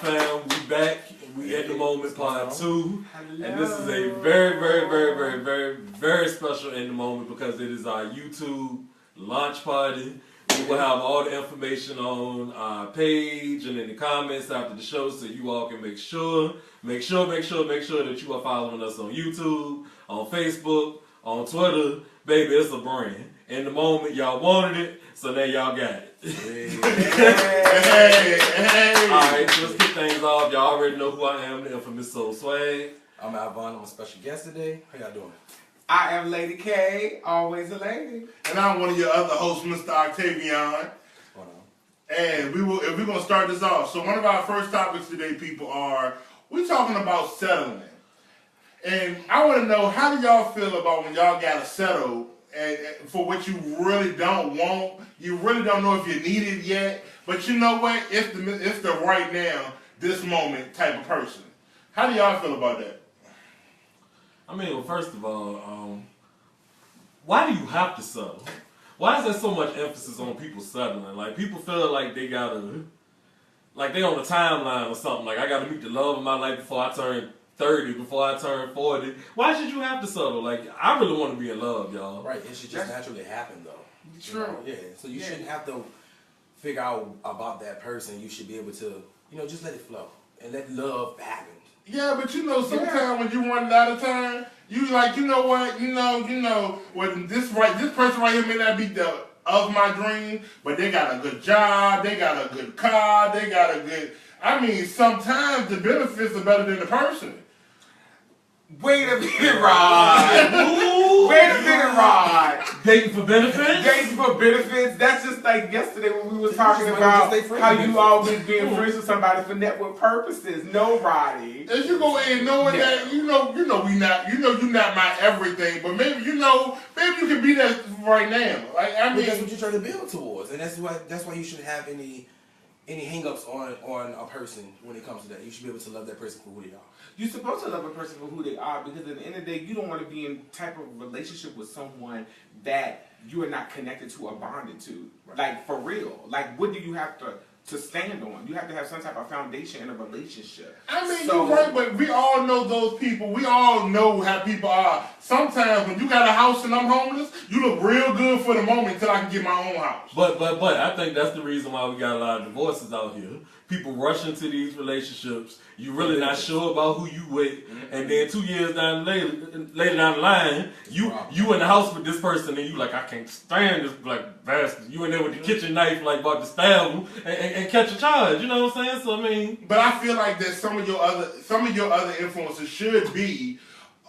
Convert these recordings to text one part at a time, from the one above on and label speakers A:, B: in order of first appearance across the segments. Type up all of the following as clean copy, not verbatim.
A: fam? We back. We at the moment part 2. Hello. And this is a very, very, very, very, very, very special in the moment because it is our YouTube launch party. We will have all the information on our page and in the comments after the show so you all can make sure that you are following us on YouTube, on Facebook, on Twitter. Baby, it's a brand. In the moment, y'all wanted it, so now y'all got it. Hey. Alright, so let's kick things off. Y'all already know who I am, the infamous Soul Swagg.
B: I'm Alvon. I'm a special guest today. How y'all doing?
C: I am Lady K, always a lady.
D: And I'm one of your other hosts, Mr. Octavion. And we're going to start this off. So one of our first topics today, people, we're talking about settling. And I want to know, how do y'all feel about when y'all got to settle and for what you really don't want? You really don't know if you need it yet. But you know what? It's the right now, this moment type of person. How do y'all feel about that?
A: I mean, well, first of all, why do you have to settle? Why is there so much emphasis on people settling? Like, people feel like they gotta, like they on a timeline or something. Like, I gotta meet the love of my life before I turn 30, before I turn 40. Why should you have to settle? Like, I really want to be in love, y'all.
B: Right, it should just naturally happen, though.
C: True.
B: You know? Yeah, so you shouldn't have to figure out about that person. You should be able to, just let it flow and let love happen.
D: Yeah, but sometimes when you run out of time, you like, you know what, when this person right here may not be the of my dream, but they got a good job, they got a good car, they got a good. I mean, sometimes the benefits are better than the person.
C: Wait a minute, Rod. Wait a minute, Rod.
A: Dating for benefits?
C: Dating for benefits? That's just like yesterday when we were talking about how you always being friends with somebody for network purposes. No, Roddy.
D: As you go in knowing that, you're not my everything, but maybe you can be that right now. Like, I mean,
B: that's what you're trying to build towards, and that's why you shouldn't have any hang-ups on a person when it comes to that. You should be able to love that person for who they are.
C: You're supposed to love a person for who they are because at the end of the day, you don't want to be in type of relationship with someone that you are not connected to or bonded to. Right. Like, for real. Like, what do you have to stand on? You have to have some type of foundation in a relationship.
D: I mean, you're right, but we all know those people. We all know how people are. Sometimes when you got a house and I'm homeless, you look real good for the moment until I can get my own house.
A: But I think that's the reason why we got a lot of divorces out here. People rush into these relationships. You really not sure about who you with, and then 2 years later down the line, you in the house with this person, and you like, I can't stand this black bastard. You in there with the kitchen knife, like about to stab him and catch a charge. You know what I'm saying? So I mean,
D: but I feel like that some of your other influences should be.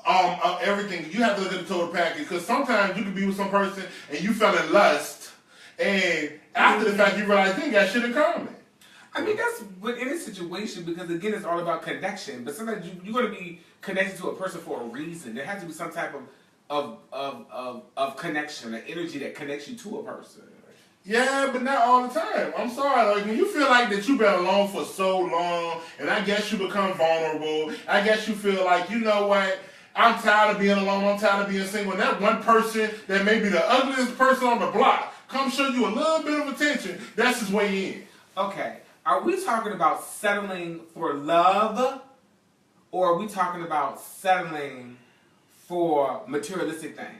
D: Everything you have to look at the total package, because sometimes you can be with some person and you fell in lust, and after the fact you realize you ain't got shit in common.
C: I mean, that's with any situation, because again, it's all about connection. But sometimes you're going to be connected to a person for a reason. There has to be some type of connection, an energy that connects you to a person.
D: Yeah, but not all the time. I'm sorry. Like, when you feel like that you've been alone for so long, and I guess you become vulnerable. I guess you feel like, you know what? I'm tired of being alone. I'm tired of being single. And that one person that may be the ugliest person on the block come show you a little bit of attention. That's his way in.
C: Okay. Are we talking about settling for love, or are we talking about settling for materialistic things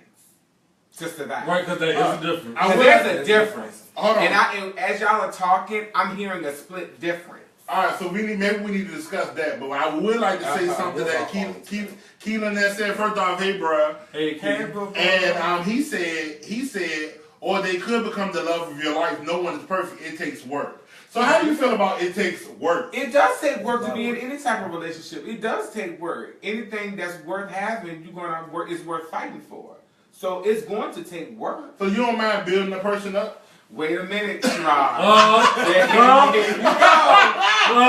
C: to survive?
A: Right, because there is a difference.
C: There's a difference.
D: Hold on.
C: And as y'all are talking, I'm hearing a split difference.
D: All right, so maybe we need to discuss that. But I would like to say something that Keelan that said. First off, hey, bro.
A: Hey, Keelan.
D: And he said, or they could become the love of your life. No one is perfect. It takes work. So how do you feel about it takes work?
C: It does take work to be in any type of relationship. It does take work. Anything that's worth having, is worth fighting for. So it's going to take work.
D: So you don't mind building a person up?
C: Wait a minute, Rob. There you go.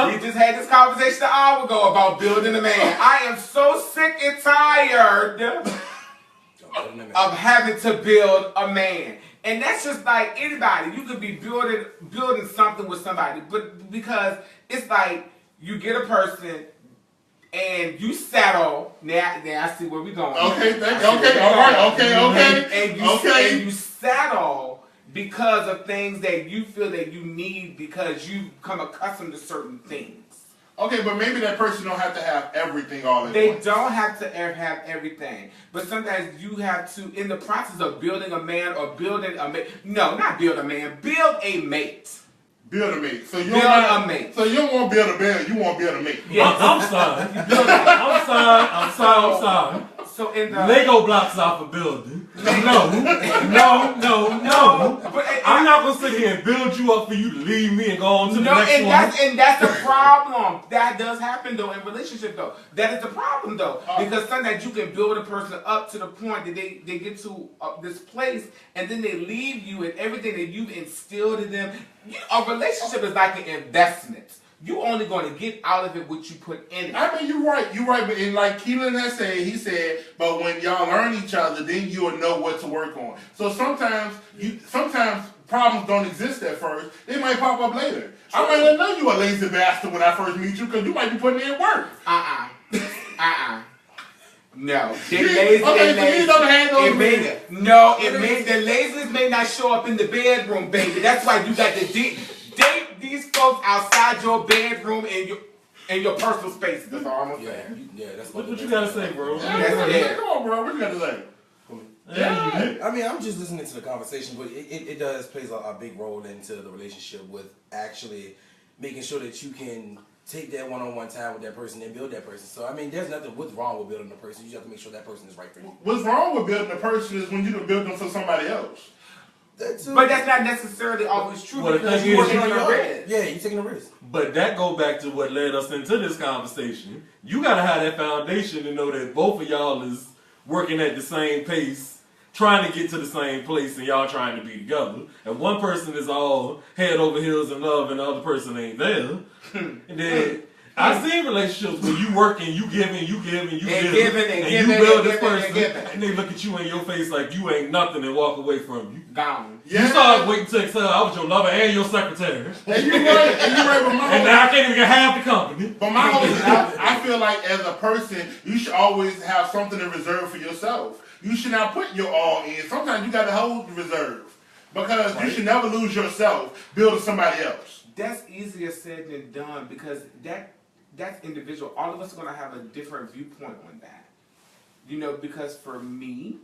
C: We just had this conversation an hour ago about building a man. I am so sick and tired of having to build a man. And that's just like anybody. You could be building something with somebody, but because it's like you get a person and you settle. Now I see where we're going.
D: Okay, all right, okay.
C: And you settle because of things that you feel that you need because you become accustomed to certain things.
D: Okay, but maybe that person don't have to have everything all at
C: They
D: once.
C: don't have to have everything. But sometimes you have to, in the process of building a man or building a mate. No, not build a man. Build a mate.
D: Build a mate. So you
C: Build
D: don't
C: a mate.
D: So you don't want to build a man, you want to build a mate.
C: Yes.
A: I'm sorry. I'm sorry.
C: So in the
A: Lego blocks off a building. No.
C: But
A: I'm not gonna sit here and build you up for you to leave me and go on to the next one.
C: and that's the problem. That does happen though in relationship though. That is the problem though, because sometimes you can build a person up to the point that they get to this place and then they leave you and everything that you've instilled in them. A relationship is like an investment. You only going to get out of it what you put in it.
D: I mean, you're right. But in like Keelan has said, he said, but when y'all learn each other, then you'll know what to work on. So sometimes problems don't exist at first. They might pop up later. I might not know you a lazy bastard when I first meet you because you might be putting in work.
C: No, they lazy.
D: Okay, so you don't have those
C: the laziness may not show up in the bedroom, baby. That's why you got to date these folks outside your bedroom and your personal space. That's all I'm gonna say.
B: Yeah, that's
A: What you gotta say, bro?
D: Come on, bro. What you got to say?
A: Yeah.
B: I mean, I'm just listening to the conversation, but it does plays a big role into the relationship with actually making sure that you can take that one-on-one time with that person and build that person. So, I mean, there's nothing wrong with building a person. You just have to make sure that person is right for you.
D: What's wrong with building a person is when you don't build them for somebody else.
C: But that's not necessarily always true
A: Well,
C: because
A: the
C: you're
A: thing is,
C: working on your risk.
B: Yeah, you're taking a risk.
A: But that go back to what led us into this conversation. You gotta have that foundation to know that both of y'all is working at the same pace, trying to get to the same place, and y'all trying to be together. And one person is all head over heels in love, and the other person ain't there. And then I've seen relationships where you working, you giving, and you build this person, and they look at you in your face like you ain't nothing and walk away from you.
C: Gone.
D: Yeah.
A: You start waiting to excel. I was your lover and your secretary.
D: And you're right. But
A: And now I can't even get half the company.
D: But my whole thing, I feel like as a person, you should always have something in reserve for yourself. You should not put your all in. Sometimes you got to hold the reserve because you should never lose yourself building somebody else.
C: That's easier said than done because that's individual. All of us are going to have a different viewpoint on that. You know, because for me,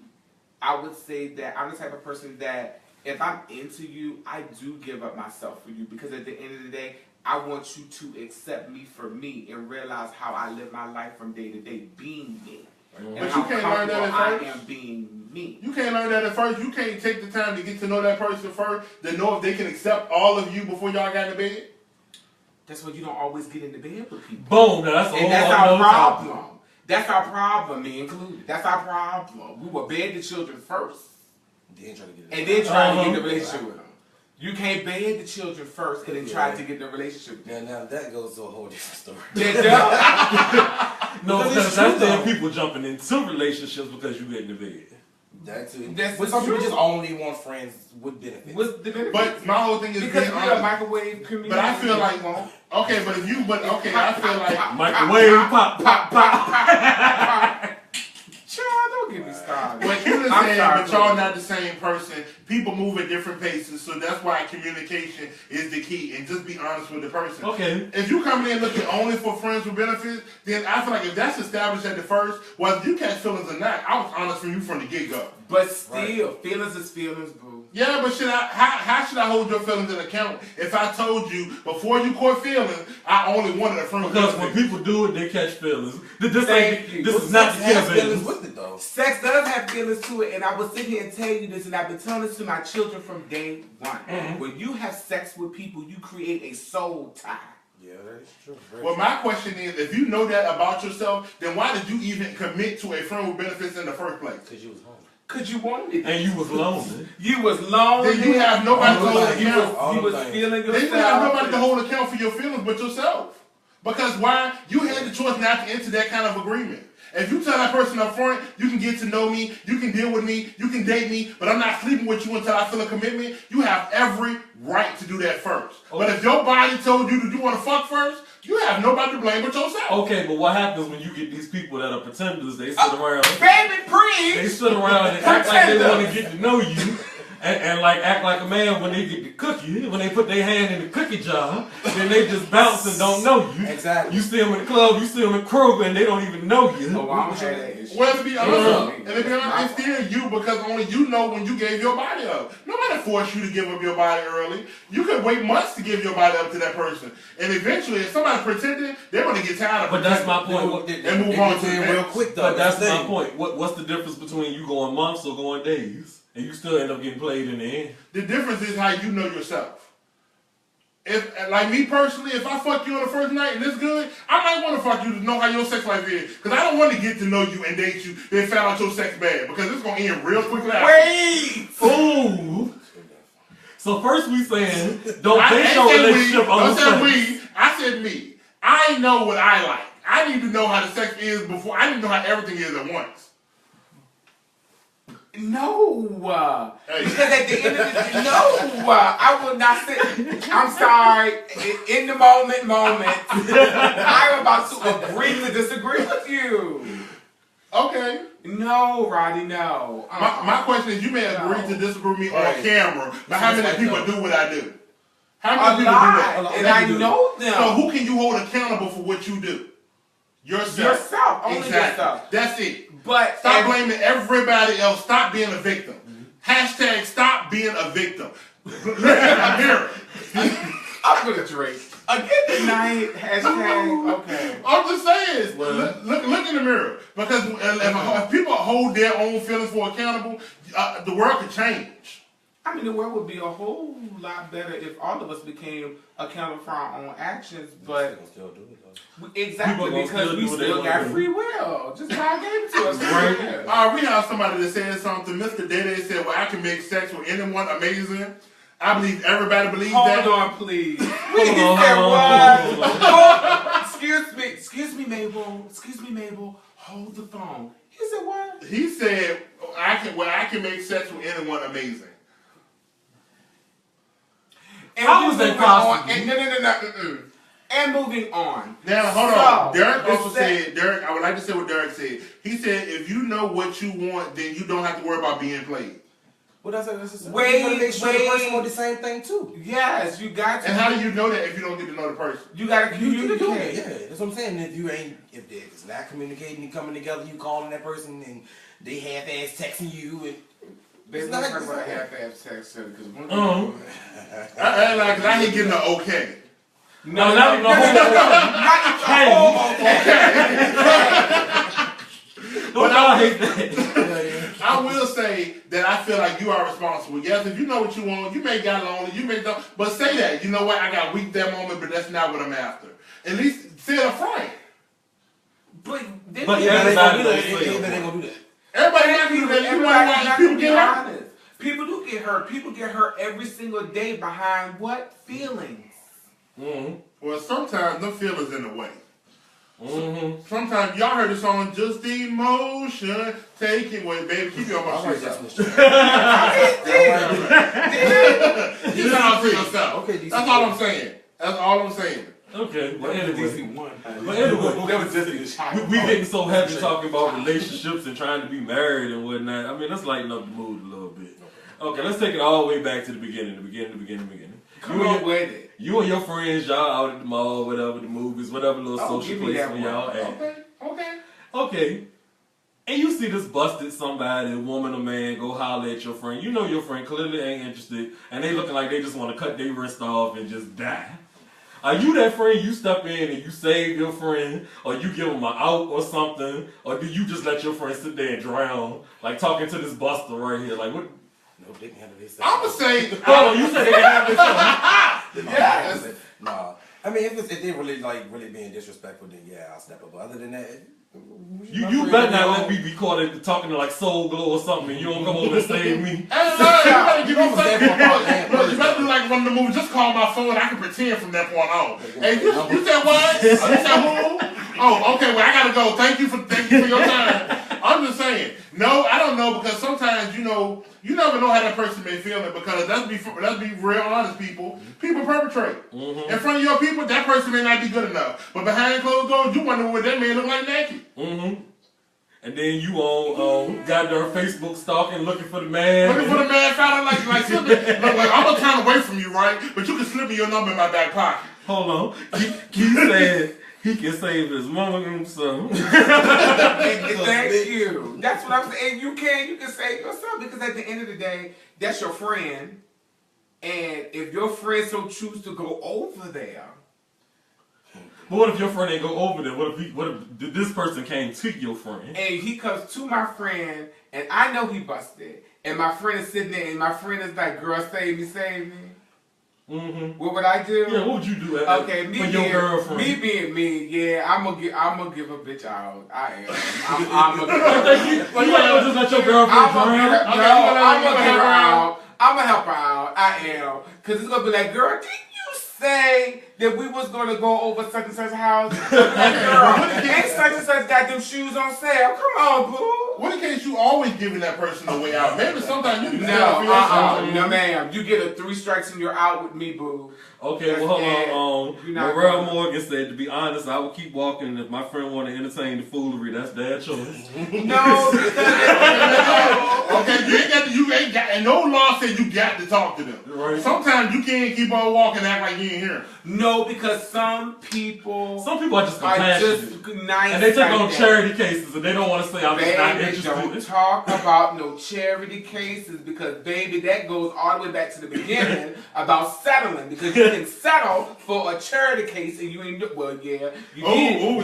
C: I would say that I'm the type of person that if I'm into you, I do give up myself for you because at the end of the day, I want you to accept me for me and realize how I live my life from day to day being me. And
D: But
C: how
D: you can't learn that at
C: comfortable
D: first.
C: I am being me.
D: You can't learn that at first. You can't take the time to get to know that person first to know if they can accept all of you before y'all got in bed.
C: That's why you don't always get into bed with people.
A: Boom, now that's a whole
C: And that's our
A: other topic.
C: problem. That's our problem, me included. That's our problem. We will bed the children first.
B: Then try to get it.
C: And then try to get in a relationship with them. You can't bed the children first and then try to get in a relationship with them.
B: Now that goes to a whole different story.
A: No,
B: Because
A: because
B: it's
A: that's
B: true,
A: then
B: though.
A: people jumping into relationships because you get in the bed.
B: That too.
C: That's
B: But some people
C: true.
B: just only want friends with benefits.
C: What's the benefit?
D: But my whole thing is
C: because
D: being
C: we're a
D: honest.
C: microwave community.
D: But I feel like
C: won't.
D: okay, but if you I feel like
A: Microwave, pop, pop,
C: pop. Child, don't get me started.
D: what you
C: I'm
D: saying,
C: sorry,
D: but y'all
C: bro.
D: not the same person. People move at different paces, so that's why communication is the key. And just be honest with the person.
A: Okay.
D: If you come in looking only for friends with benefits, then I feel like if that's established at the first, whether you catch feelings or not, I was honest from you from the get-go.
C: But still, feelings is feelings, boo.
D: Yeah, but how should I hold your feelings in account if I told you before you caught feelings, I only wanted a friend with
A: Because when
D: benefits?
A: people do it, they catch feelings. This
C: Thank you.
A: is not the
B: Has
A: kill
B: feelings
A: business.
B: with it though.
C: Sex does have feelings to it, and I will sit here and tell you this, and I've been telling this to my children from day one. When you have sex with people, you create a soul tie.
B: Yeah, that is true. Very
D: Well,
B: true.
D: my question is, if you know that about yourself, then why did you even commit to a friend with benefits in the first place?
B: Because you was home.
C: Cause you wanted it.
A: And you was lonely.
C: You was lonely.
D: Then you have nobody to
B: All
D: hold
B: the
C: You
D: account.
B: All
C: was, you
B: the
C: was
B: things.
C: feeling
D: Then
C: yourself.
D: you have nobody to hold account for your feelings but yourself. Because why? You had the choice not to enter that kind of agreement. If you tell that person up front, you can get to know me, you can deal with me, you can date me, but I'm not sleeping with you until I feel a commitment, you have every right to do that first. But if your body told you that you want to fuck first, you have nobody to blame but yourself.
A: Okay, but what happens when you get these people that are pretenders? They sit around.
C: Baby,
A: They
C: preach.
A: sit around and act like they want to get to know you, and like act like a man when they get the cookie, when they put their hand in the cookie jar, then they just bounce and don't know you.
B: Exactly.
A: You see them in the club, you see them in Kroger, and they don't even know you.
C: Oh, I don't have that issue.
D: Well, to be honest, it's still you because only you know when you gave your body up. Nobody forced you to give up your body early. You could wait months to give your body up to that person. And eventually, if somebody's pretending, they're going to get tired of
A: But that's my point.
D: and move on to the
B: real
D: next.
B: quick, though.
A: But that's my point. What's the difference between you going months or going days? And you still end up getting played in the end.
D: The difference is how you know yourself. If, like me personally, if I fuck you on the first night and it's good, I might want to fuck you to know how your sex life is. Because I don't want to get to know you and date you, then find out your sex bad. Because it's going to end real quickly after.
C: Wait!
A: Ooh. So first we saying, don't base your relationship on the sex.
D: I said me. I know what I like. I need to know how the sex is before. I need to know how everything is at once.
C: No,
D: Hey.
C: because at the end of the day, no, I will not sit. I'm sorry. In the moment, I'm about to agree to disagree with you.
D: Okay.
C: No, Roddy, no.
D: My question is, you may agree to disagree with me on camera, but how many people do what I do? How many people do that?
C: And I know them.
D: So who can you hold accountable for what you do? Yourself.
C: Only
D: Exactly.
C: yourself.
D: That's it.
C: But
D: Stop blaming everybody else. Stop being a victim. Hashtag stop being a victim. Look in the mirror.
C: I'm gonna drink again tonight. Hashtag okay.
D: I'm just saying. Look in the mirror because if people hold their own feelings for accountable, the world could change.
C: I mean, the world would be a whole lot better if all of us became accountable for our own actions. But exactly, because we still got free will. Just God gave it to us.
D: Right. We have somebody that said something. Mr. Dede said, "Well, I can make sex with anyone amazing." I believe everybody believes that.
C: Hold on, please. Excuse me, Mabel. Hold the phone. He said what?
D: He said, I can make sex with anyone amazing.
C: And
A: how was that possible?
C: No. And moving on.
D: Now, hold on. Derek also said, I would like to say what Derek said. He said, if you know what you want, then you don't have to worry about being played.
B: Well, that's
C: wait,
B: you want to make sure the person wants the same thing too.
C: Yes, you got to.
D: And how do you know that if you don't get to know the person?
C: You got to
B: You
C: communicate.
B: yeah, that's what I'm saying. If it's not communicating and coming together, you calling that person and they half-ass texting you and.
C: There's
B: not
C: nothing about half-ass sex because one
D: I ain't getting an okay.
A: No, not the whole. Don't y'all hate that?
D: I will say that I feel like you are responsible. Yes, if you know what you want, you may get lonely, you may don't, but say that. You know what? I got weak that moment, but that's not what I'm after. At least say it upfront.
C: But
A: everybody
B: ain't gonna do that.
D: Everybody not do that. People get hurt.
C: People do get hurt. People get hurt every single day behind what? Feelings.
A: Mm-hmm.
D: Well, sometimes them feelings in the way.
A: Mm-hmm.
D: Sometimes y'all heard the song "Just Emotion." Take it away, baby. Keep your mouth shut. Keep your mouth to yourself.
B: Okay,
D: that's all I'm saying. That's all I'm saying.
A: Okay, but anyway,
C: That was just
A: we getting so heavy talking about relationships and trying to be married and whatnot. I mean, let's lighten up the mood a little bit. Okay, let's take it all the way back to the beginning.
C: Come on with it.
A: You and your friends, y'all out at the mall, whatever, the movies, whatever little social place where y'all at. Okay. And you see this busted somebody, woman or man, go holler at your friend. You know your friend clearly ain't interested, and they looking like they just want to cut their wrist off and just die. Are you that friend you step in and you save your friend, or you give them an out or something, or do you just let your friend sit there and drown, like talking to this buster right here? Like what?
B: No, they can handle this.
D: I'm gonna say.
A: Oh, you said they can have this.
B: Yeah. Nah. I mean, if they really being disrespectful, then yeah, I'll step up. But other than that,
A: you better not let me be caught talking to like Soul Glow or something, and you don't come over and save me.
D: You better give me something. You better do like one of the movies. Just call my phone. I can pretend from that point on. Hey, you said what? You said who? Oh, okay. Well, I gotta go. Thank you for your time. I'm just saying. No, I don't know because sometimes you never know how that person may feel it because let's be real honest, people. People perpetrate. In front of your people, that person may not be good enough. But behind closed doors, you wonder what that man look like naked.
A: and then you on goddamn Facebook stalking, looking for the man.
D: Looking for the man, found out like slipping. Like, I'm gonna turn away from you, right? But you can slip me your number in my back pocket.
A: Hold on. He said he can save his mama himself.
C: Thank you. That's what I'm saying. You can save yourself because at the end of the day, that's your friend. And if your friend so choose to go over there.
A: But what if your friend ain't go over there? What if this person came to your friend?
C: And he comes to my friend, and I know he busted. And my friend is sitting there, and my friend is like, "Girl, save me, save me."
A: Mm-hmm.
C: What would I do?
A: Yeah, what would you do?
C: Okay,
A: for your girlfriend?
C: Me being me, yeah, I'm gonna give a bitch out. I am. I'm gonna give
A: you ain't just let your girlfriend drown?
C: I'm gonna give her out. I'm gonna help her out. I am, cause it's gonna be like, girl, didn't you say that we was gonna go over such and such house? Girl, ain't such and such got them shoes on sale? Come on, boo.
D: What in case you always giving that person a way out? Maybe sometimes you can
C: No, ma'am. You get a 3 strikes and you're out with me, boo.
A: Okay, well, hold on. Morel Morgan said, to be honest, I would keep walking if my friend want to entertain the foolery. That's their choice.
C: No.
D: Okay, you ain't got, and no law said you got to talk to them.
A: Right.
D: Sometimes you can't keep on walking and act like you ain't here.
C: No, because some people
A: are just compassionate.
C: Nice,
A: and they take on charity cases and they don't want to say I'm just not interested.
C: Don't talk about no charity cases because, baby, that goes all the way back to the beginning about settling. Because you can settle for a charity case and you ain't, well, yeah. You did. You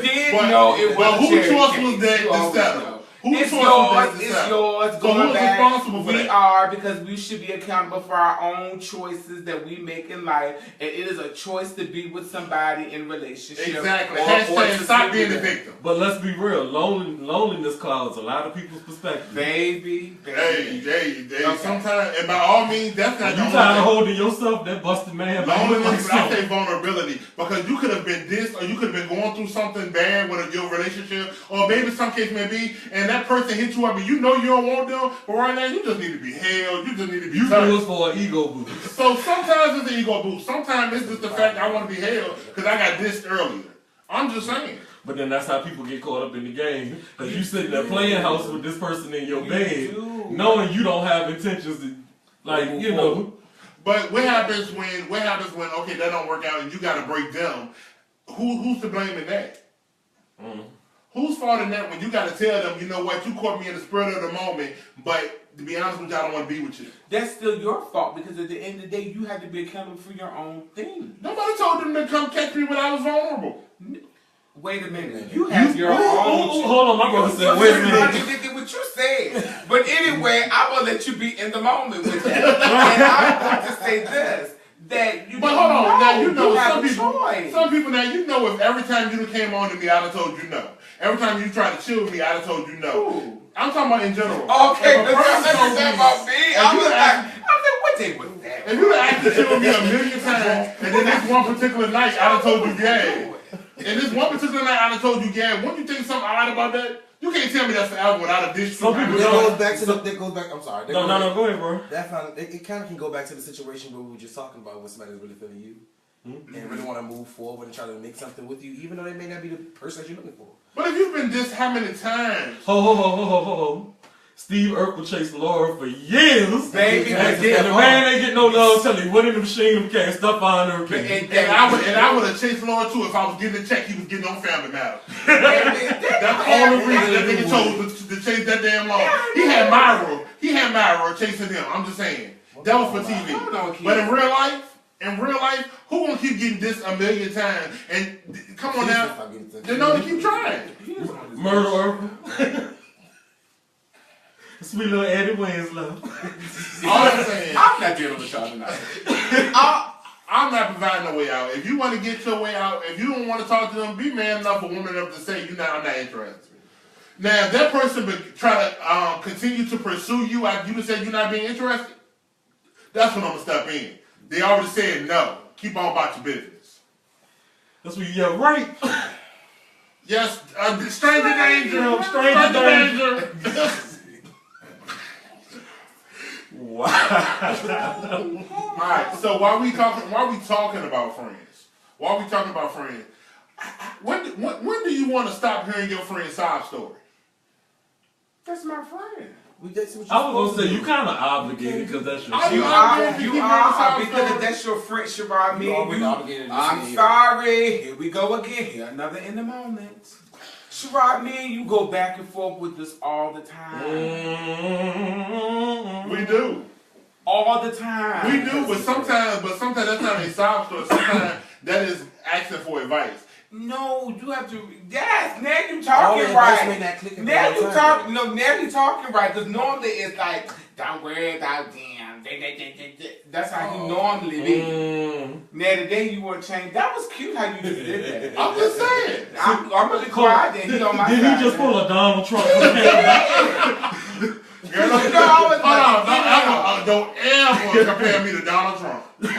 C: did know it was a charity case.
D: Who choice was that to settle?
C: It's yours.
D: So who's responsible for that?
C: We are, because we should be accountable for our own choices that we make in life, and it is a choice to be with somebody in relationship.
D: Exactly. Hashtag stop being the victim.
A: But let's be real. Loneliness clouds a lot of people's perspective.
C: Baby.
D: Hey. Sometimes, and by all means, that's not
A: you tired of holding yourself, that busted man.
D: Loneliness, I say vulnerability, because you could have been this, or you could have been going through something bad with your relationship, or maybe some case may be, and that person hit you up and you know you don't want them, but right now you just need to be held, you just need to be touched.
A: Do it for an ego boost.
D: So sometimes it's an ego boost. Sometimes it's just the fact that I want to be held because I got dissed earlier. I'm just saying.
A: But then that's how people get caught up in the game. Because you sitting there playing house with this person in your bed, knowing you don't have intentions to, like, you know.
D: But what happens when okay, that don't work out and you got to break them? Who's to blame in that? Whose fault in that when you got to tell them, you know what, you caught me in the spirit of the moment, but to be honest with you, I don't want to be with you.
C: That's still your fault because at the end of the day, you had to be accountable for your own thing.
D: Nobody told them to come catch me when I was vulnerable.
C: Wait a minute. You have your own...
A: Hold on, my brother said, wait a minute.
C: Contradicted what you said. But anyway, I will let you be in the moment with that. And I'm going to say this. That you
D: but hold on, now you know
C: some
D: people now you know if every time you came on to me, I'd have told you no. Every time you tried to chill with me, I'd have told you no.
C: Ooh.
D: I'm talking about in general.
C: Okay, but you're saying about me. I was like, what day was that?
D: If you would have asked to chill with me a million times, and then this one particular night, I'd have told you yeah. And this one particular night, I'd have told you yeah. Wouldn't you think something odd about that? You can't tell me that's forever without a dish.
B: Some people goes back to I'm sorry.
A: No, go ahead, bro.
B: It kind of can go back to the situation where we were just talking about when somebody's really feeling you and really want to move forward and try to make something with you, even though they may not be the person that you're looking for.
D: But if you've been dissed how many times?
A: Ho. Steve Urkel chased Laura for years.
C: Baby,
A: and the man ain't get no love till he went in the machine and can't stuff on her.
D: And I would have chased Laura too if I was getting a check he was getting on Family Matters. That's the only reason that nigga chose to chase that damn Laura. He had Myra chasing him. I'm just saying. That was for TV. But in real life, who gonna keep getting this a million times? And come on now, they know to keep trying.
A: Murder Urkel. Sweet little Eddie Winslow.
D: All I'm saying,
C: I'm not dealing with y'all tonight.
D: I'm not providing no way out. If you want to get your way out, if you don't want to talk to them, be man enough or woman enough to say, I'm not interested. Now, if that person try to continue to pursue you after you said you're not being interested, that's when I'm going to step in. They already said no. Keep on about your business.
A: That's what you yell, right?
D: Yes, stranger danger. Stranger danger.
A: Wow.
D: Alright, so while we talking about friends, When do you want to stop hearing your friend's sob story?
C: That's my friend.
A: I was gonna say you kind of obligated because that's your
C: You
A: friend.
C: are because that's your friend, Sherrod. Me and you. I'm sorry. Here we go again. Here another in the moment. Sherrod, me and you go back and forth with this all the time.
D: We do.
C: All the time.
D: We do, but sometimes that's not a sob story. Sometimes that is asking for advice.
C: No, you have to. Yes, now you talking right. Now you talking. No, now you talking right. Because normally it's like, don't worry about them. That's how he normally be. Now today you want to change. That was cute how you just did that.
D: I'm just saying.
C: I'm really quiet. Then he on my side.
A: Did he just pull a Donald Trump?
D: Girl, don't ever compare me to Donald Trump.
C: But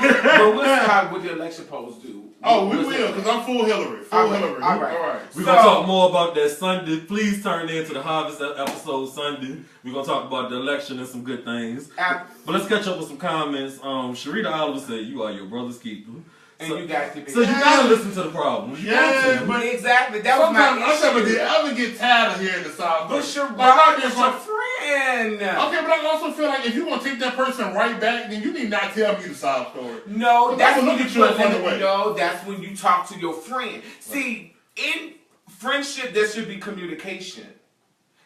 C: we'll see how what the election polls do.
D: Oh, we will, because I'm full Hillary. Hillary.
C: All right.
A: We're going to talk more about that Sunday. Please turn in to the Harvest episode Sunday. We're going to talk about the election and some good things. But let's catch up with some comments. Sharita Oliver said, you are your brother's keeper.
C: And you got to be.
A: So you got to listen to the problem.
D: Yeah,
C: but exactly. That was my issue.
D: I said, but did you ever get tired of hearing the South?
C: But Sherrod is your friend.
D: Okay, but I also feel like if you're going to take that person right back, then you need not tell me the South story.
C: No, that's when
D: you
C: that's when you talk to your friend. See, in friendship, there should be communication.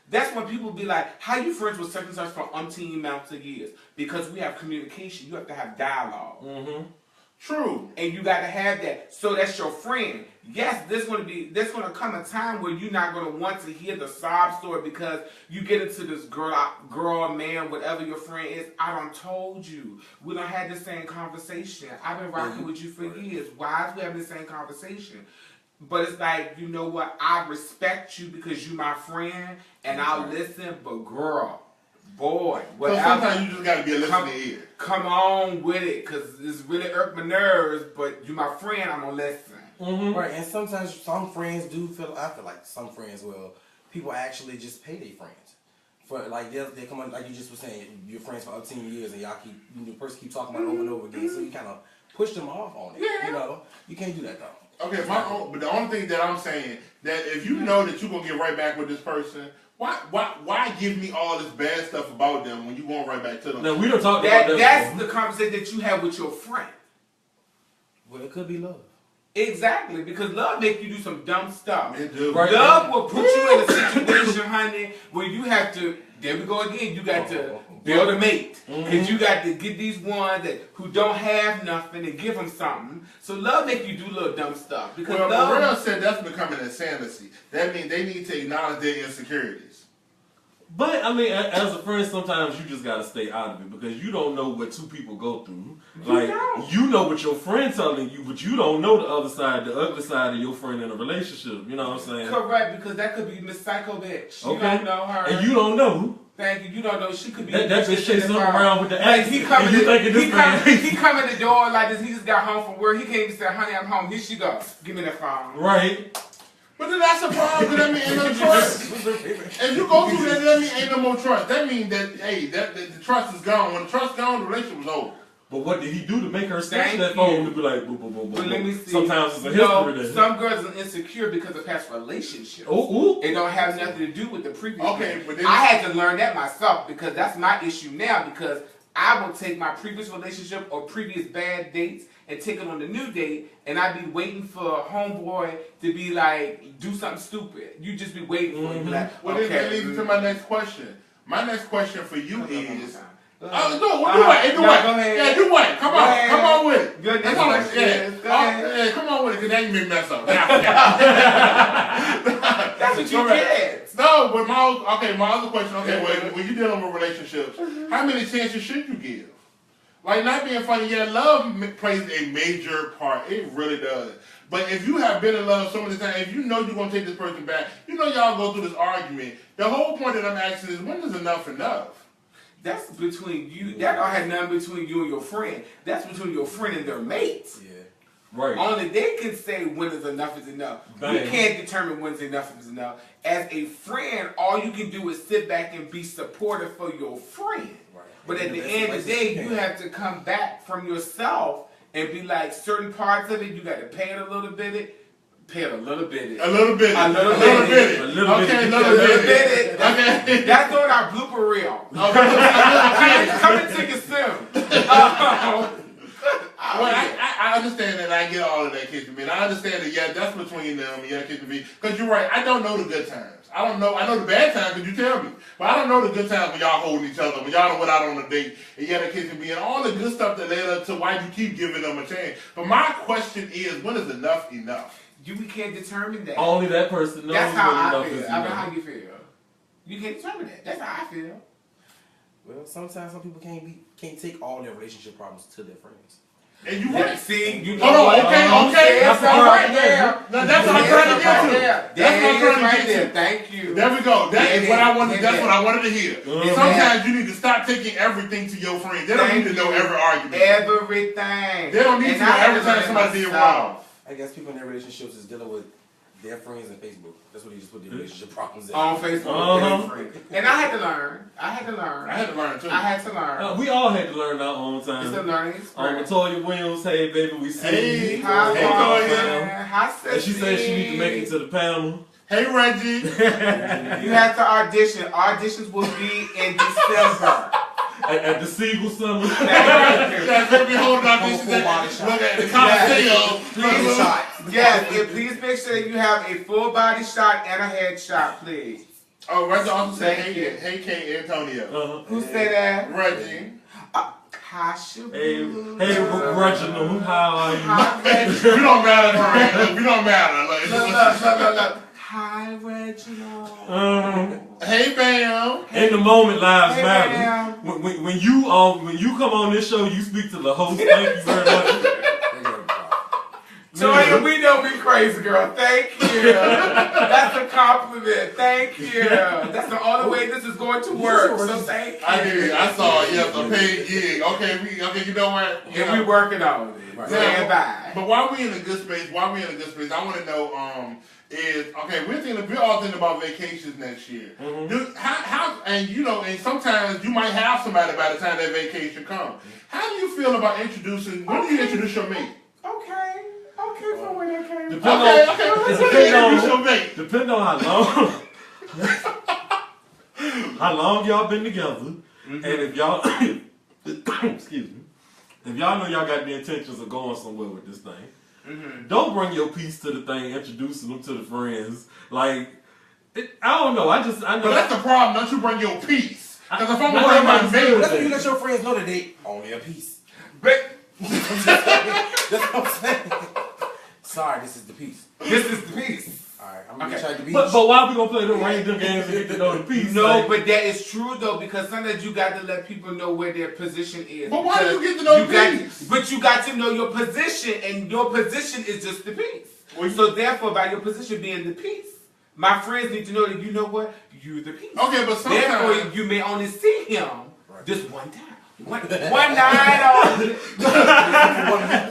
C: That's when people be like, how you friends with such and such for umpteen amounts of years? Because we have communication. You have to have dialogue.
A: Mm-hmm.
C: True. And you got to have that. So that's your friend. Yes, there's going to come a time where you're not going to want to hear the sob story because you get into this girl, man, whatever your friend is. I done told you. We done had the same conversation. I've been rocking with you for years. Why is we having the same conversation? But it's like, you know what? I respect you because you're my friend and I'll listen, but girl, boy, whatever.
D: So sometimes you just got to be a listening ear.
C: Come on with it, because it's really irked my nerves, but you're my friend, I'm going to listen.
B: Mm-hmm. Right, and sometimes some friends do I feel like some friends people actually just pay their friends. For like they come on, like you just were saying, you're friends for 18 years and y'all the person keep talking about it over and over again, so you kind of push them off on it.
C: Yeah.
B: You know, you can't do that though.
D: Okay, but the only thing that I'm saying, that if you know that you're going to get right back with this person, why give me all this bad stuff about them when you going right back to them?
A: Now, we don't talk about that.
C: That's the conversation that you have with your friend.
B: Well, it could be love.
C: Exactly, because love make you do some dumb stuff.
D: It do.
C: Right. Love will put you in a situation, honey, where you have to, there we go again, you got to build a mate. Because you got to get these ones who don't have nothing and give them something. So love make you do little dumb stuff. Because
D: Morel said that's becoming insanity. That means they need to acknowledge their insecurities.
A: But, I mean, as a friend, sometimes you just got to stay out of it because you don't know what two people go through. Like, you know what your friend's telling you, but you don't know the other side, the ugly side of your friend in a relationship. You know what I'm saying?
C: Correct, because that could be Miss Psycho Bitch. You
A: okay.
C: don't know her.
A: And you don't know.
C: Thank you. You don't know. She could be
A: that bitch chasing around with the axe.
C: He come in the door like this. He just got home from work. He came and said, honey, I'm home. Here she go. Give me that phone.
A: Right.
D: But then that's a problem, because that means ain't no trust. If you go through that means ain't no more trust. That means that, hey, the trust is gone. When the trust gone, the relationship was over.
A: But what did he do to make her snatch that phone to be like, boom, boom, boom, boom?
C: But let me see.
A: Sometimes it's a history there.
C: Some girls are insecure because of past relationships.
A: Ooh.
C: It don't have nothing to do with the previous.
D: Okay, but then
C: I had to learn that myself because that's my issue now, because I will take my previous relationship or previous bad dates and take it on the new date, and I'd be waiting for a homeboy to be like, do something stupid. You just be waiting for him. Like,
D: well,
C: okay.
D: That leads me to my next question. My next question for you is...
C: do
D: it.
C: Go ahead.
D: Yeah, do what? Come on with it.
C: Good next question. Go ahead.
D: Come on with it, because now you make me mess up.
C: That's what you did.
D: No, but my other question, when you're dealing with relationships, how many chances should you give? Like, not being funny, yeah, love plays a major part. It really does. But if you have been in love so many times, if you know you're going to take this person back, you know y'all go through this argument. The whole point that I'm asking is, when is enough enough?
C: That's between you. That don't have nothing between you and your friend. That's between your friend and their mates.
B: Yeah.
A: Right.
C: Only they can say when is enough is enough.
A: Bang.
C: You can't determine when is enough is enough. As a friend, all you can do is sit back and be supportive for your friend. Right. But at the end of the day, you have to come back from yourself and be like, certain parts of it, you got to pay it a little bit. Paid a little bit.
D: A little bit.
C: A little
D: bit.
C: bit.
A: A little bit.
D: Okay,
C: A little bit.
D: Okay.
C: That's on our blooper reel. Coming to you soon.
D: Well, I understand that. I get all of that, Kitchen Bean. I understand that. Yeah, that's between them. Yeah, Kitchen Bean. Because you're right. I don't know the good times. I don't know. I know the bad times because you tell me. But I don't know the good times when y'all holding each other, when y'all done went out on a date, and yeah, the Kitchen Bean, and all the good stuff that led up to why you keep giving them a chance. But my question is, when is enough enough?
C: We can't determine that.
A: Only that person knows.
C: That's how
A: when
C: I
A: enough
C: feel.
A: is
C: I mean,
A: enough.
C: how you feel? You can't determine that. That's how I feel.
B: Well, sometimes some people can't take all their relationship problems to their friends.
D: And you right.
C: See, you know
D: Hold on,
C: what?
D: okay.
C: That's right there.
D: That's what I'm trying to get to. That's what I'm trying to get to.
C: Thank you.
D: There we go. That is what I wanted. That's what I wanted to hear.
A: Mhm.
D: Sometimes you need to stop taking everything to your friends. They don't need to know every argument.
C: Everything.
D: They don't need to know every time somebody did wrong.
B: I guess people in their relationships is dealing with their friends and Facebook. That's what they just put their relationship problems in.
C: On Facebook.
A: Uh-huh.
C: And I had to learn. I had to learn too.
A: We all had to learn our own
C: It's a
A: time.
C: learning experience.
A: Latoya Williams, hey baby, we see
D: Hey.
A: you.
C: Hi,
D: Hey,
C: Toya. Hi,
A: And she said she need to make it to the panel.
D: Hey, Reggie.
C: You have to audition. Auditions will be in December.
A: At the Siegel Summer.
D: That's gonna be holding out this.
B: Full body shot.
D: Look at the Coliseum.
C: Please,
B: Shot.
C: yes, and please make sure that you have a full body shot and a head shot, please.
D: Oh, Reggie also said,
C: Thank you.
D: hey, K. Antonio.
C: Who said that?
D: Reggie.
C: Hi, Shaboo.
A: Hey, Reginald, how are you?
C: Hi, Reggie.
D: We don't matter, Look, we don't matter.
C: Look. Hi, Reginald.
D: Hey, Bam.
A: In the moment, lives
C: Hey,
A: matter.
C: ma'am.
A: When you come on this show, you speak to the host. Thank you very much.
C: Toya, we know we crazy, girl. Thank you. That's a compliment. Thank you. That's the only way this is going to work. So thank you.
D: I did. I saw it. Yes, a paid gig. Okay, you know what?
C: And we working on it.
B: Right.
C: Stand by.
D: But while we in a good space, I want to know we're all thinking about vacations next year.
A: Mm-hmm.
D: How and sometimes you might have somebody by the time that vacation comes. How do you feel about introducing? When do you introduce your mate?
C: Okay, for when it came.
A: Depend on how long y'all been together, and if y'all excuse me, if y'all know y'all got the intentions of going somewhere with this thing, don't bring your piece to the thing, introducing them to the friends. Like, I don't know. I know.
D: But that's the problem. Don't you bring your piece? Because if I'm
A: I
D: going my
A: understand
D: mate,
B: That's when you let your friends know that they only a piece.
C: But
B: That's what I'm saying. Sorry, this is the piece.
C: this is the piece.
B: Alright, I'm gonna
C: Okay.
B: try to be.
A: But why we gonna play the random games and get to know the piece?
C: No,
A: Like,
C: but that is true though, because sometimes you got to let people know where their position is.
D: But why do you
C: Because
D: get to know
C: you
D: the
C: got
D: piece?
C: But you got to know your position, and your position is just the piece. So therefore, by your position being the piece, my friends need to know that you know what? You're the piece.
D: okay, but
C: Therefore,
D: sometimes.
C: you may only see him just one time. One night only.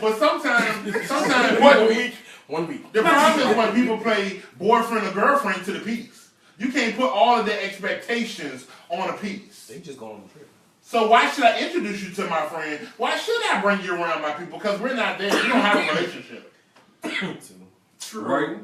D: But sometimes
B: 1 week. 1 week.
D: The problem is when people play boyfriend or girlfriend to the piece. You can't put all of their expectations on a piece.
B: They just going on the trip.
D: So why should I introduce you to my friend? Why should I bring you around my people? Because we're not there. We don't have a relationship.
C: True.
A: Right.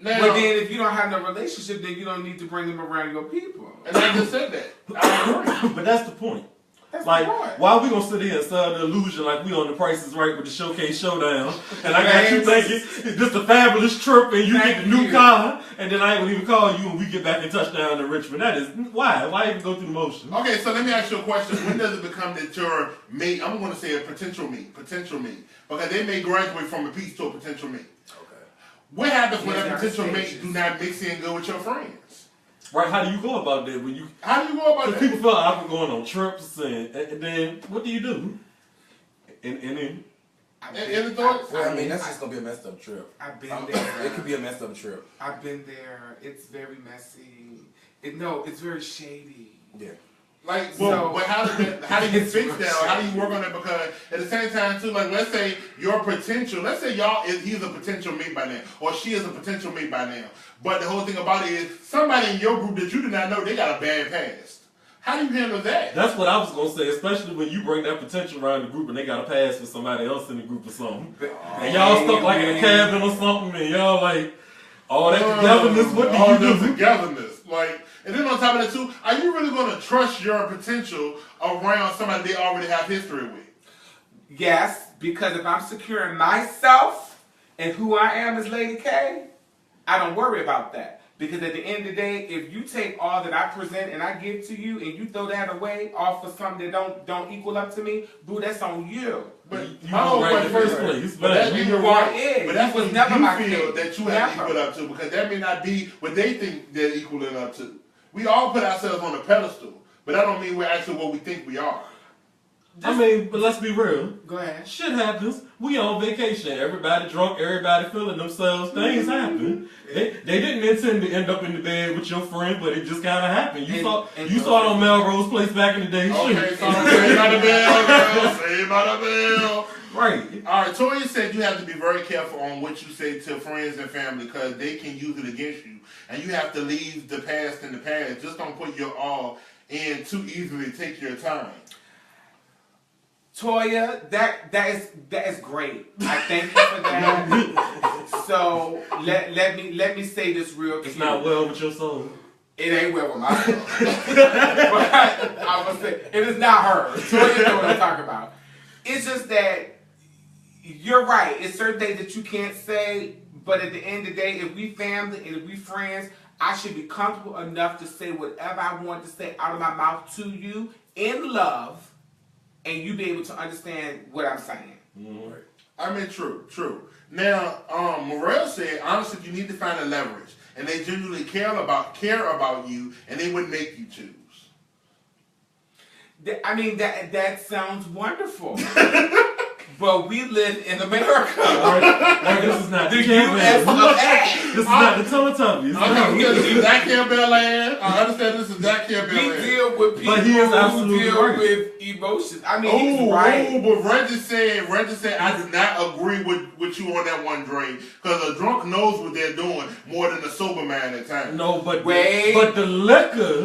D: Now,
C: But then if you don't have no relationship, then you don't need to bring them around your people.
D: and I just said that. I agree.
A: But that's the point.
C: That's
A: Like,
C: the point.
A: why we gonna sit here and sell the illusion like we on the Price is Right with the Showcase Showdown, and I got you thinking it's just a fabulous trip, and you get the new car, and then I ain't gonna even call you when we get back in touchdown in Richmond. That is why even go through the motion?
D: Okay, so let me ask you a question. When does it become that your mate, I'm going to say a potential mate, because they may graduate from a piece to a potential mate.
B: Okay.
D: What happens when
C: Yes,
D: a
C: there are
D: potential mate
C: stages.
D: do not mix in good with your friends?
A: Right? How do you go about that when you?
D: How do you go about
A: Because
D: that?
A: people feel awkward going on trips, and then what do you do? And then
D: Any thoughts?
B: Well, I mean, that's just gonna be a messed up trip.
C: I've been
B: It
C: there.
B: could be a messed up trip.
C: I've been there. It's very messy. It's very shady.
B: Yeah.
D: Like,
C: So-
D: but how do you fix that? Or how do you work on it? Because at the same time, too, like, let's say your potential, let's say he's a potential mate by now, or she is a potential mate by now. But the whole thing about it is, somebody in your group that you do not know, they got a bad past. How do you handle that?
A: That's what I was gonna say, especially when you bring that potential around the group and they got to pass for somebody else in the group or something. And y'all stuck like in a cabin or something, and y'all like all that togetherness. What do
D: all
A: you
D: that
A: do?
D: togetherness, like, and then on top of that too, are you really gonna trust your potential around somebody they already have history with?
C: Yes, because if I'm secure in myself and who I am as Lady K, I don't worry about that. Because at the end of the day, if you take all that I present and I give to you and you throw that away off of something that don't equal up to me, boo, that's on you.
D: But
A: You
D: my whole
A: right in the
D: question
A: first place.
D: is, but that means you're
C: want
D: right.
C: it.
D: But that's
C: You was
D: what
C: never my
D: you feel
C: kid.
D: that you have to
C: Never.
D: equal up to, because that may not be what they think they're equaling up to. We all put ourselves on a pedestal, but that don't mean we're actually what we think we are.
A: I mean, but let's be real.
C: Go ahead.
A: Shit happens. We on vacation. Everybody drunk. Everybody feeling themselves. Things happen. They didn't intend to end up in the bed with your friend, but it just kind of happened. You saw it on Melrose Place back in the day.
D: Okay,
A: Shit.
D: so say by the bell, girl. Say by the bell.
A: Right.
D: All right, Toya said you have to be very careful on what you say to friends and family because they can use it against you. And you have to leave the past in the past. Just don't put your all in too easily. Take your time.
C: Toya, that is great. I thank you for that. So let me say this real clear.
A: It's not well with your soul.
C: It ain't well with my soul. But I would say it is not her. Toya knows what I'm talking about. It's just that you're right. It's certain things that you can't say, but at the end of the day, if we family and if we friends, I should be comfortable enough to say whatever I want to say out of my mouth to you in love. And you be able to understand what I'm saying.
D: Mm-hmm. I mean, true. Now, Morel said, honestly, you need to find a leverage, and they genuinely care about you, and they would make you choose.
C: I mean, that sounds wonderful. But we live in America.
A: This is not
C: the
A: the
C: U.S. of A.
A: This is not the Teletubbies.
D: This is Dak Campbell land. I understand this is Dak Campbell land.
C: We deal with people
A: But he is
C: who
A: absolutely
C: deal
A: right.
C: with emotions. I mean, he's right.
D: But Reggie said, I do not agree with you on that one, Dre. Because a drunk knows what they're doing more than a sober man at times.
A: No, but
C: Thank
A: the liquor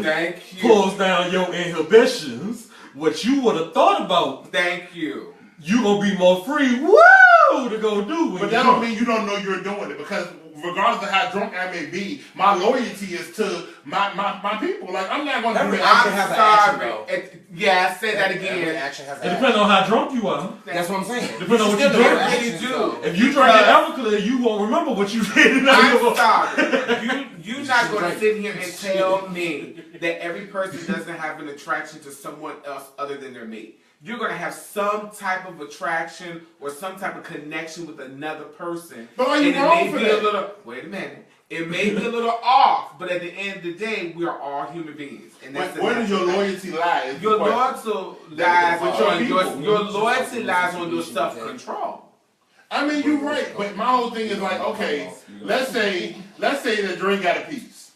C: you.
A: pulls down your inhibitions. What you would have thought about,
C: Thank you.
A: you gonna be more free, woo, to go do.
D: But that don't mean you don't know you're doing it, because regardless of how drunk I may be, my loyalty is to my people. Like, I'm not gonna do
B: Every
D: that.
B: action has an action, though.
C: Yeah, say that
B: Every
C: again.
B: action has
A: It
B: an
A: depends
B: action.
A: on how drunk you are.
B: That's what I'm saying.
A: Depends on what you
B: Still
A: drink.
B: have
C: Really
B: actions,
C: do.
B: though.
A: If you drink it Everclear, you won't remember what you did.
C: I'm sorry. You're not going to sit here and tell me that every person doesn't have an attraction to someone else other than their mate. You're going to have some type of attraction or some type of connection with another person.
D: But are you wrong for that?
C: Wait a minute. It may be a little off, but at the end of the day, we are all human beings. And that's
D: Where does your loyalty lie?
C: Your loyalty lies
D: With your
C: on
D: people.
C: your loyalty lies on your self-control.
D: I mean, you're right, but my whole thing is like, okay, let's say that Dre got a piece.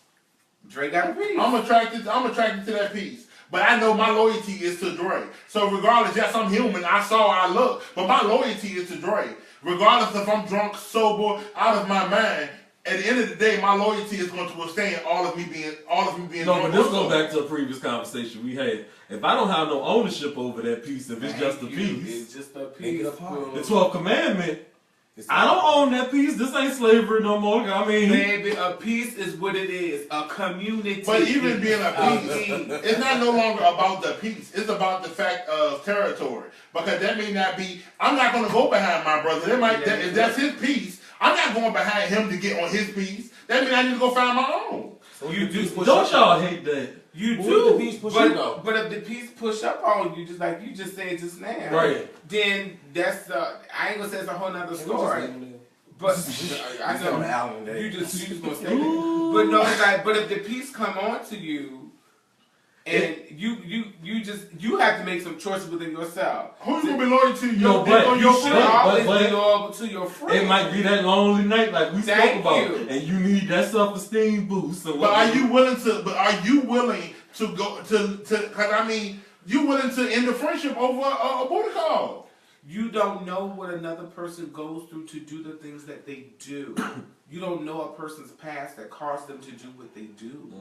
C: Dre got a piece.
D: I'm attracted to that piece. But I know my loyalty is to Dre. So regardless, yes, I'm human. I saw I look. But my loyalty is to Dre. Regardless if I'm drunk, sober, out of my mind, at the end of the day, my loyalty is going to withstand all of me being
A: No,
D: drunk.
A: but this goes back to a previous conversation we had. If I don't have no ownership over that piece, if it's just a piece,
C: It's just a
B: Make
C: piece.
B: it a part.
A: the 12th commandment, I don't own that piece. This ain't slavery no more. I mean,
C: Baby, a piece is what it is. A community.
D: But even being a piece, it's not no longer about the piece. It's about the fact of territory. Because that may not be, I'm not going to go behind my brother. If that's his piece, I'm not going behind him to get on his piece. That means I need to go find my own.
C: You do.
A: don't y'all hate that?
C: You
B: What
C: do.
B: if the piece push up, though?
C: But if the piece push up on you, just like you just said just now,
A: Right.
C: then that's I ain't gonna say it's a whole nother story. But I
B: on the
C: know
B: album today.
C: you just gonna say that. But no, it's like, but if the piece come on to you, and you have to make some choices within yourself.
D: Who's going to be loyal to
A: No,
D: your
A: but
C: You should always
A: but-
C: be loyal to your friend.
A: It might be that lonely night like we spoke
C: Thank
A: about,
C: you.
A: and you need that self-esteem boost. So
D: But are you willing to go to? Because I mean, you willing to end the friendship over a booty call?
C: You don't know what another person goes through to do the things that they do. You don't know a person's past that caused them to do what they do.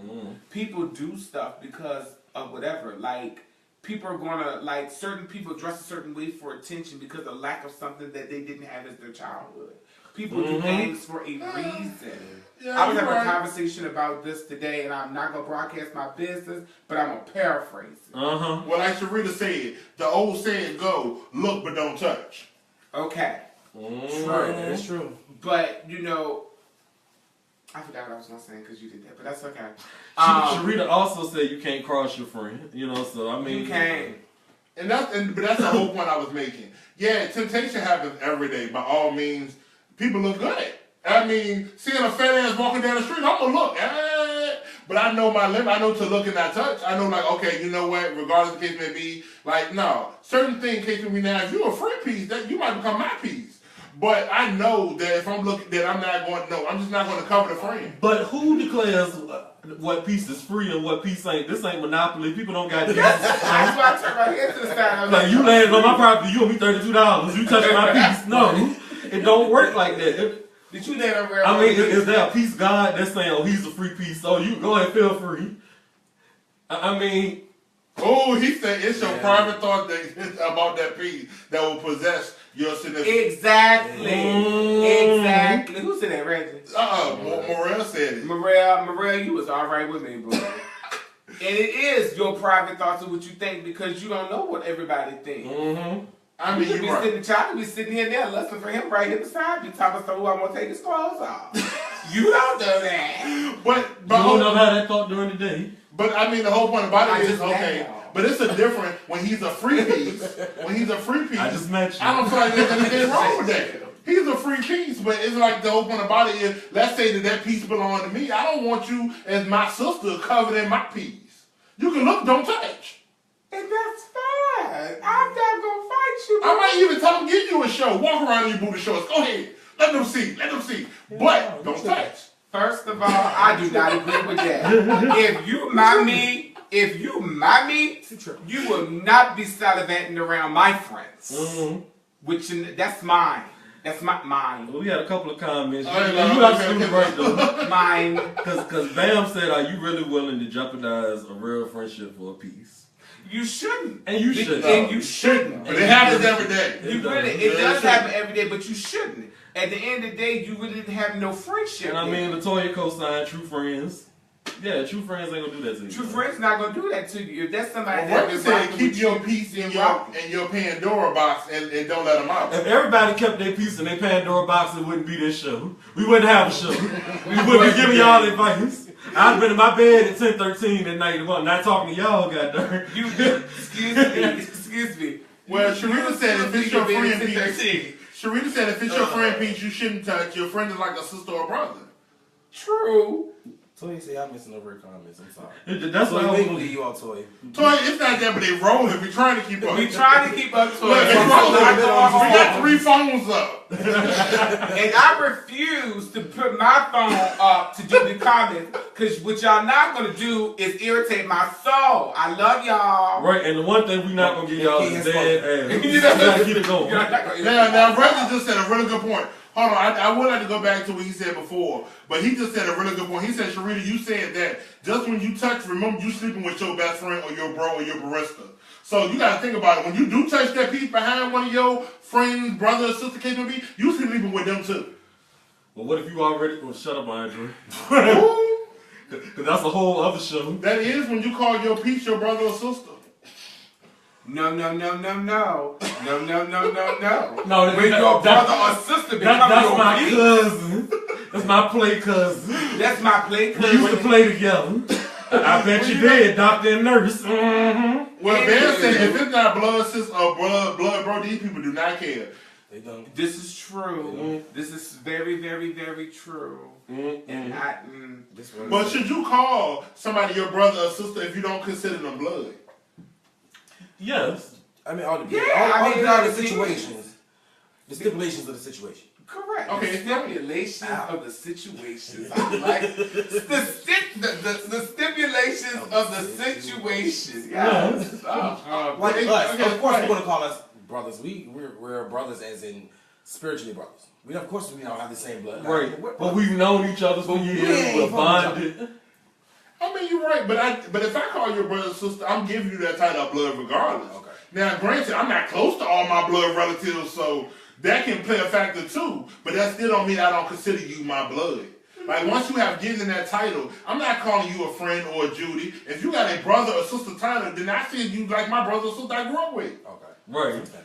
C: People do stuff because of whatever. Like, people are gonna, like, certain people dress a certain way for attention because of lack of something that they didn't have as their childhood. People do things for a reason.
D: Yeah,
C: I was having
D: right.
C: a conversation about this today, and I'm not gonna broadcast my business, but I'm gonna paraphrase it.
D: Well, like Sharita said, the old saying go, look but don't touch.
C: Okay.
B: True. That's true.
C: But, you know, I forgot what I was gonna say because you did that, but that's okay.
A: Sharita also said you can't cross your friend. You know, so I mean,
C: You can't.
D: But that's the whole point I was making. Yeah, temptation happens every day. By all means, people look good. I mean, seeing a fat ass walking down the street, I'm gonna look. But I know my limit. I know to look and not touch. I know, like, okay, you know what? Regardless of the case may be, like, no, certain things case may be now. If you're a free piece, that you might become my piece. But I know that if I'm looking, that I'm not going. No, I'm just not going to cover the friend.
A: But who declares what piece is free and what piece ain't? This ain't Monopoly. People don't got this.
C: That's why I turned my head to the side.
A: Like, you landed on my property, you owe me $32. You touched my piece. No, it don't work like that.
C: Did you land over?
A: I mean, is there a piece God that's saying, oh, he's a free piece, so you go ahead, feel free? I mean,
D: Oh, he said it's your private thought that, about that piece that will possess your significant.
C: Exactly. Who said that, Reggie?
D: Morel said it.
C: Morel, you was all right with me, bro. And it is your private thoughts of what you think because you don't know what everybody thinks.
D: I mean,
C: The child could be sitting here now listening for him right here beside you, talking about who I'm gonna take his clothes off. You don't do that.
D: But
A: you don't know how that thought during the day.
D: But I mean, the whole point about it is okay.
C: Now.
D: But it's a different when he's a free piece. When he's a free piece,
A: I just met you.
D: I don't feel like there's anything wrong with that. He's a free piece, but it's like the whole point about it is, let's say that piece belongs to me. I don't want you as my sister covered in my piece. You can look, don't touch.
C: And that's fine. I'm not gonna fight you.
D: I might even tell him, give you a show. Walk around in your booty shorts. Go ahead. Let them see. Let them see. But don't touch.
C: First of all, I do not agree with that. If you mind me, you will not be salivating around my friends. Which that's mine. That's mine.
A: Well, we had a couple of comments.
D: Oh,
A: You
D: yeah,
A: got
D: okay,
A: to do
D: okay.
A: right though.
C: Mine.
A: Because Bam said, are you really willing to jeopardize a real friendship for a piece?
C: You shouldn't.
A: And you shouldn't.
C: And you shouldn't.
D: But it happens every day.
C: It does happen every day, but you shouldn't. At the end of the day, you really didn't have no friendship.
A: And I mean, Latoya co-signed True Friends. Yeah, true friends ain't gonna do that to you.
C: True friends not gonna do that to you. If that's somebody
D: Well,
C: that
D: said keep your piece in your Pandora box and don't let them out.
A: If everybody kept their piece in their Pandora box, it wouldn't be this show. We wouldn't have a show. We wouldn't be giving y'all advice. I'd been in my bed at 10:13 at night, not talking to y'all, goddamn.
C: Excuse me.
D: Well, Sharita said if it's your friend piece, Sharita said if it's your friend piece, you shouldn't touch. Your friend is like a sister or brother.
C: True.
B: Toy say I'm missing over her comments. I'm sorry.
A: That's what I was
B: believe you all, Toy.
D: Toy, it's not that, but they rolling. We trying to keep up.
C: We trying to keep up to
D: Look,
C: it.
D: they rolling. We got 3 phones up.
C: And I refuse to put my phone up to do the comments because what y'all not gonna do is irritate my soul. I love y'all.
A: Right, and the one thing we not gonna give y'all is dead ass. You gotta keep it going.
D: Now, Reggie just said a really good point. Hold on, I would like to go back to what he said before, but he just said a really good point. He said, Sharita, you said that just when you touch, remember you sleeping with your best friend or your bro or your barista. So you got to think about it. When you do touch that piece behind one of your friends, brother or sister, KWB, you sleeping with them too.
A: Well, what if you already... Well, shut up, Andrew. Because that's a whole other show.
D: That is when you call your piece your brother or sister.
C: No. No, when your
A: No,
C: brother or sister becomes
A: that's
C: your
A: my
C: piece.
A: cousin. That's my play cousin.
C: That's my play
A: We
C: cousin.
A: used to play together. I bet you did, doctor and nurse.
D: Well, Ben said if it's not blood sis or blood bro, these people do not care.
B: They don't.
C: This is true. This is very, very, very true. And
D: But should you call somebody your brother or sister if you don't consider them blood?
A: Yes.
B: I mean, all the situations. The stipulations of the situation.
C: correct.
D: Okay.
C: The stipulations of the situations. I like the stipulations of the situation. Yes.
B: Like us. Of course, we're gonna call us brothers. We're brothers as in spiritually brothers. We of course we don't have the same blood.
A: Right. But we've known each other for years. We're bonded.
D: I mean, you're right, but if I call you a brother or sister, I'm giving you that type of blood regardless.
B: Okay.
D: Now, granted, I'm not close to all my blood relatives, so that can play a factor too. But that still don't mean I don't consider you my blood. Like, once you have given that title, I'm not calling you a friend or a Judy. If you got a brother or sister title, then I see you like my brother or sister I grew up with.
B: Okay.
A: Right.
B: Okay.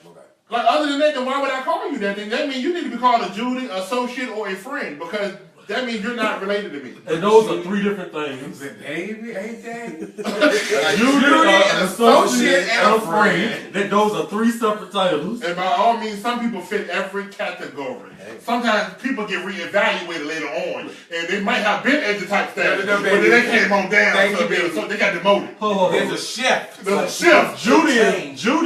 D: Like, other than that, then why would I call you that? Then that means you need to be called a Judy, associate, or a friend, because that means you're not related to me.
A: And those are three different things.
C: Baby, ain't that?
A: Judy, an associate, and a friend. Those are three separate titles.
D: And by all means, some people fit every category. Sometimes people get reevaluated later on, and they might have been at the type status, but then they came on down, so they got demoted.
C: There's a shift.
D: There's a shift.
A: Judy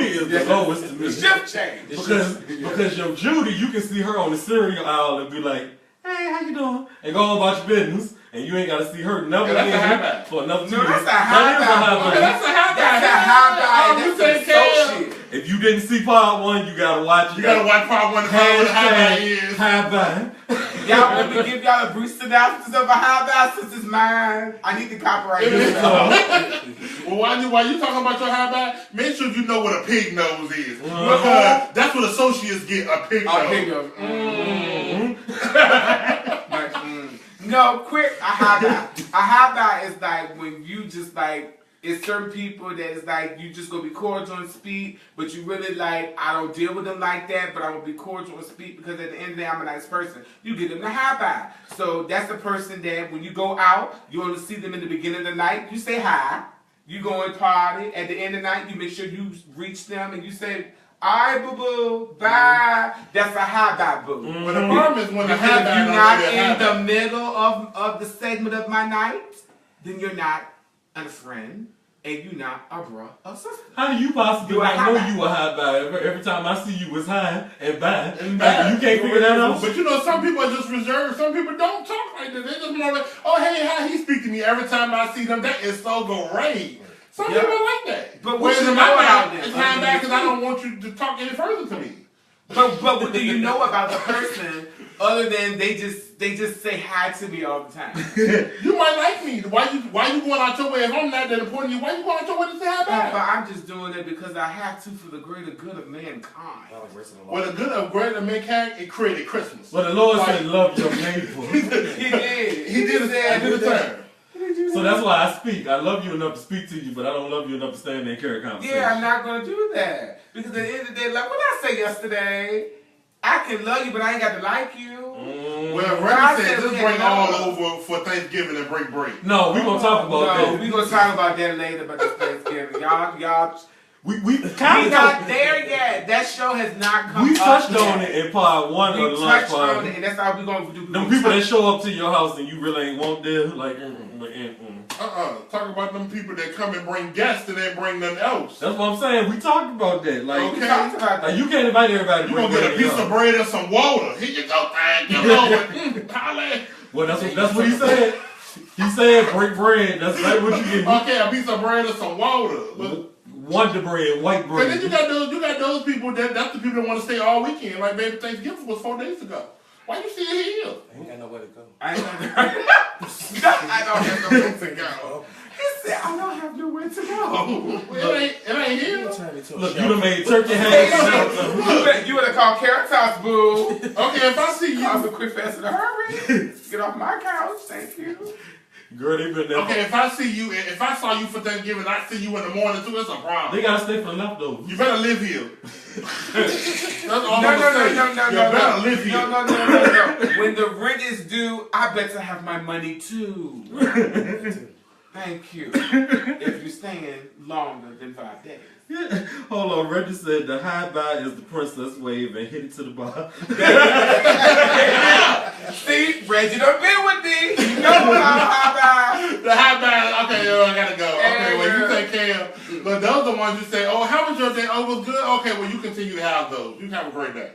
A: is the lowest to me.
C: The shift change.
A: Because your Judy, you can see her on the cereal aisle and be like, hey, how you doing? And go on about your business, and you ain't got to see her never again for another 2 years.
C: That's a high five.
D: That's a high five.
C: That's a high five. That's associate.
A: If you didn't see part 1, you gotta watch it.
D: You gotta watch part 1 to find what a high five is.
A: High five.
C: Y'all want me to give y'all a brief synopsis of a high five since it's mine? I need the copyright.
D: Well, while you talking about your high five, make sure you know what a pig nose is. Because that's what associates get, a pig nose.
C: No, quick, a high five. A high five is like when you just like, it's certain people that is like, you just gonna be cordial and speak, but you really like, I don't deal with them like that, but I'm gonna be cordial and speak because at the end of the day, I'm a nice person. You give them the high five. So that's the person that when you go out, you only see them in the beginning of the night, you say hi. You go and party. At the end of the night, you make sure you reach them and you say, all right, boo-boo, bye. That's a high five, boo.
D: But the problem is when the high five
C: you're not in the middle of the segment of my night, then you're not a friend, and you're not a bro or sister.
A: How do you possibly not know you a high five? Every time I see you, it's high and bye. You can't figure that out?
D: But you know, some people are just reserved. Some people don't talk like that. They just more like, oh, hey, how he speak to me every time I see them. That is so great. Some people are like that.
C: But
D: whereas
C: what you
D: in
C: know
D: my
C: about
D: mind,
C: them?
D: it's high back because I don't want you to talk any further to me.
C: But what do you know about the person other than they just say hi to me all the time?
D: You might like me. Why you going out your way? If I'm not that important to you, why you going out your way to say hi back?
C: But I'm just doing it because I have to for the greater good of mankind.
D: Well, the good of greater mankind, it created Christmas.
A: Well, the Lord said, love your neighbor.
C: He did.
D: He did a turn.
A: So that's why I speak. I love you enough to speak to you, but I don't love you enough to stand there and carry a conversation.
C: Yeah, I'm not going to do that. Because at the end of the day, like what I say yesterday, I can love you, but I ain't got to like you.
D: Well, Randy said just bring all over for Thanksgiving and break.
A: No, we're going to talk about that.
C: We're going to talk about that later, about this Thanksgiving. Y'all.
A: We
C: not there yet. That show has not come
A: We touched
C: up
A: on
C: yet.
A: it in part 1 of the lunch
C: touched on
A: party.
C: it, and that's how we're going to do.
A: Them people that show up to your house and you really ain't want there, like,
D: Talk about them people that come and bring guests and they bring nothing else.
A: That's what I'm saying. We talked about that. Like,
C: We talked about that.
A: Like, you can't invite everybody to
D: You
A: bring
D: gonna get a piece of bread and some water. Here you go, thank you, Lord. Holla.
A: Well, that's what he said. He said break bread. That's right what you get.
D: Okay, a piece of bread and some water.
A: Wonder bread, white bread.
D: And then you got those people that's the people that want to stay all weekend. Like baby, Thanksgiving was 4 days ago. Why you still here?
B: I ain't got nowhere to go.
C: I don't have nowhere to go. He said, I don't have nowhere to go.
D: Well, it ain't here.
A: Look, you done made turkey hands.
C: You would have called Carrot Toss, boo.
D: Okay, if I see you.
C: I was quick, fast, in a hurry. Get off my couch. Thank you.
A: Girl, they been there.
D: Okay, if I saw you for Thanksgiving, I see you in the morning too, it's a problem.
A: They gotta stay for the leftovers.
D: You better live here. That's all
C: No.
D: You better live here.
C: No. When the rent is due, I better have my money too. Thank you. If you're staying longer than 5 days.
A: Hold on, Reggie said the high buy is the princess wave and hit it to the bar.
C: See, Reggie done been with me. You know about high buy.
D: The high buy, okay, I gotta go. Okay, well, you take care of. But those are the ones you say, oh, how was your day? Oh, it was good? Okay, well, you continue to have those. You have a great day.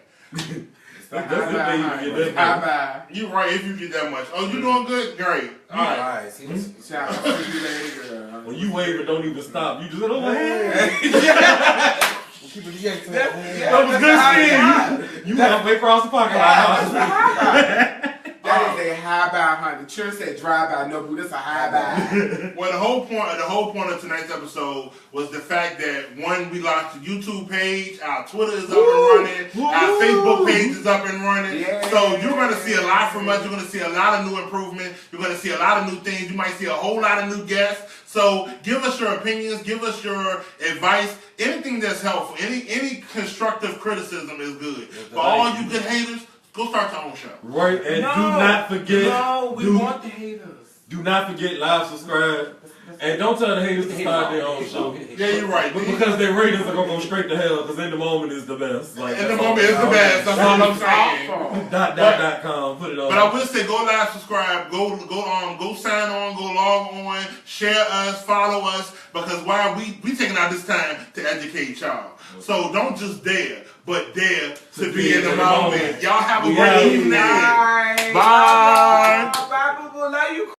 A: That's the thing you get
C: High
A: that
C: buy.
D: You're right if you get that much. Oh, you doing good? Great. All right.
B: Alright, see
C: Shout out to you later, girl.
A: When you wave it, don't even stop. You just go, oh, hey.
B: Keep it together.
A: That was good shit. You halfway across the parking lot.
C: That is a high buy, honey. The church said drive by. No, boo, this a high buy.
D: Well, the whole point of tonight's episode was the fact that one, we launched a YouTube page, our Twitter is up and running, our Facebook page is up and running.
C: Yeah.
D: So you're going to see a lot from us. You're going to see a lot of new improvement. You're going to see a lot of new things. You might see a whole lot of new guests. So give us your opinions. Give us your advice. Anything that's helpful. Any constructive criticism is good. For all you good haters, go start your own show.
A: Right, and do not forget.
C: No, we want the haters.
A: Do not forget live, subscribe, and don't tell the haters to start their own show.
D: Yeah, you're right.
A: Because their ratings are gonna go straight to hell. Because in the moment is the best. Like,
D: In the moment is the best. That's all I'm saying.
A: .com. Put it on.
D: But I will say, go live, subscribe, go sign on, go log on, share us, follow us, because why we taking out this time to educate y'all. So don't just dare, but dare to be in the moment. Y'all have a great evening.
C: Bye.
D: Bye.
C: Bye, boo boo. Love you.